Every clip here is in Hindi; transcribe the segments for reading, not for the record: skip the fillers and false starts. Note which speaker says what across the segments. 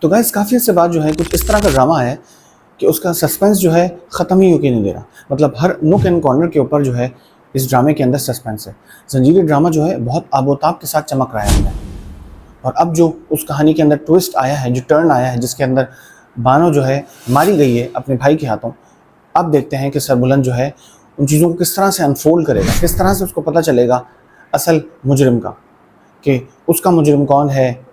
Speaker 1: तो गाइस काफ़ी अर्से बाद जो है कुछ इस तरह का ड्रामा है कि उसका सस्पेंस जो है ख़त्म ही होके नहीं दे रहा। मतलब हर नूक एंड कॉर्नर के ऊपर जो है इस ड्रामे के अंदर सस्पेंस है। ज़ंजीर ड्रामा जो है बहुत आबोताब के साथ चमक रहा है अंदर। और अब जो उस कहानी के अंदर ट्विस्ट आया है, जो टर्न आया है, जिसके अंदर बानो जो है मारी गई है अपने भाई के हाथों, अब देखते हैं कि सरबुलंद जो है उन चीज़ों को किस तरह से अनफोल्ड करेगा, किस तरह से उसको पता चलेगा असल मुजरिम का, कि उसका मुजरिम कौन है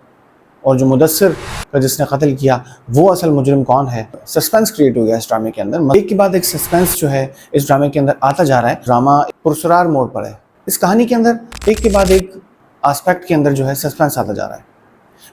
Speaker 1: और जो मुदस्सिर का जिसने कत्ल किया वो असल मुजरिम कौन है। सस्पेंस क्रिएट हो गया इस ड्रामे के अंदर। एक के बाद एक सस्पेंस जो है इस ड्रामे के अंदर आता जा रहा है। ड्रामा पुरसरार मोड़ पर है। इस कहानी के अंदर एक के बाद एक एस्पेक्ट के अंदर जो है सस्पेंस आता जा रहा है।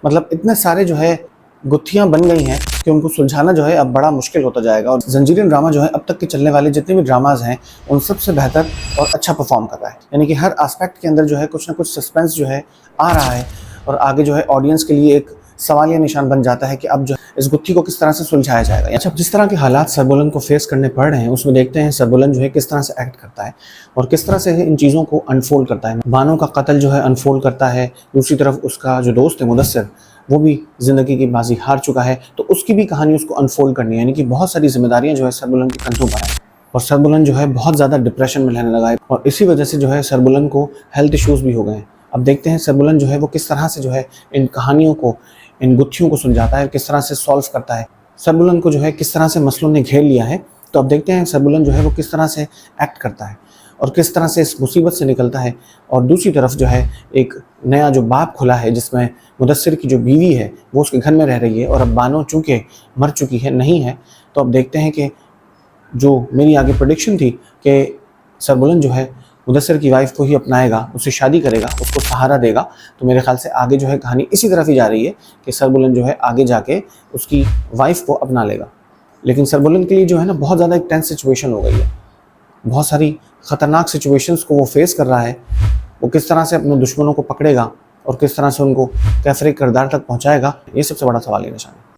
Speaker 1: मतलब इतने सारे जो है गुत्थियां बन गई हैं कि उनको सुलझाना जो है अब बड़ा मुश्किल होता जाएगा। और ज़ंजीर ड्रामा जो है अब तक के चलने वाले जितने भी ड्रामाज हैं उन सबसे बेहतर और अच्छा परफॉर्म कर रहा है। यानी कि हर एस्पेक्ट के अंदर जो है कुछ ना कुछ सस्पेंस जो है आ रहा है और आगे जो है ऑडियंस के लिए एक सवालिया निशान बन जाता है कि अब जो इस गुत्थी को किस तरह से सुलझाया जाएगा। अच्छा, जिस तरह के हालात सरबुलंद को फेस करने पड़ रहे हैं उसमें देखते हैं सरबुलंद जो है किस तरह से एक्ट करता है और किस तरह से इन चीज़ों को अनफोल्ड करता है। बानो का कत्ल जो है अनफोल्ड करता है, दूसरी तरफ उसका जो दोस्त है मुदस्सिर वो भी ज़िंदगी की बाजी हार चुका है, तो उसकी भी कहानी उसको अनफोल्ड करनी है। यानी कि बहुत सारी जिम्मेदारियाँ जो है सरबुलंद के कंधों पर हैं और सरबुलंद जो है बहुत ज़्यादा डिप्रेशन में रहने लगा है और इसी वजह से जो है सरबुलंद को हेल्थ इश्यूज़ भी हो गए हैं। अब देखते हैं सरबुलंद जो है वो किस तरह से जो है इन कहानियों को, इन गुत्थियों को सुलझाता है, किस तरह से सॉल्व करता है। सरबुलंद को जो है किस तरह से मसलों ने घेर लिया है, तो अब देखते हैं सरबुलंद जो है वो किस तरह से एक्ट करता है और किस तरह से इस मुसीबत से निकलता है। और दूसरी तरफ जो है एक नया जो बाप खुला है जिसमें मुदस्सिर की जो बीवी है वो उसके घर में रह रही है और अब बानो चूँकि मर चुकी है नहीं है, तो अब देखते हैं कि जो मेरी आगे प्रेडिक्शन थी कि सरबुलंद जो है मुदस्सिर की वाइफ को ही अपनाएगा, उससे शादी करेगा, उसको सहारा देगा, तो मेरे ख्याल से आगे जो है कहानी इसी तरफ ही जा रही है कि सरबुलंद जो है आगे जाके उसकी वाइफ को अपना लेगा। लेकिन सरबुलंद के लिए जो है ना बहुत ज़्यादा एक टेंस सिचुएशन हो गई है। बहुत सारी ख़तरनाक सिचुएशंस को वो फेस कर रहा है। वो किस तरह से अपने दुश्मनों को पकड़ेगा और किस तरह से उनको कैफरे किरदार तक पहुँचाएगा, ये सबसे बड़ा सवाल है निशान है।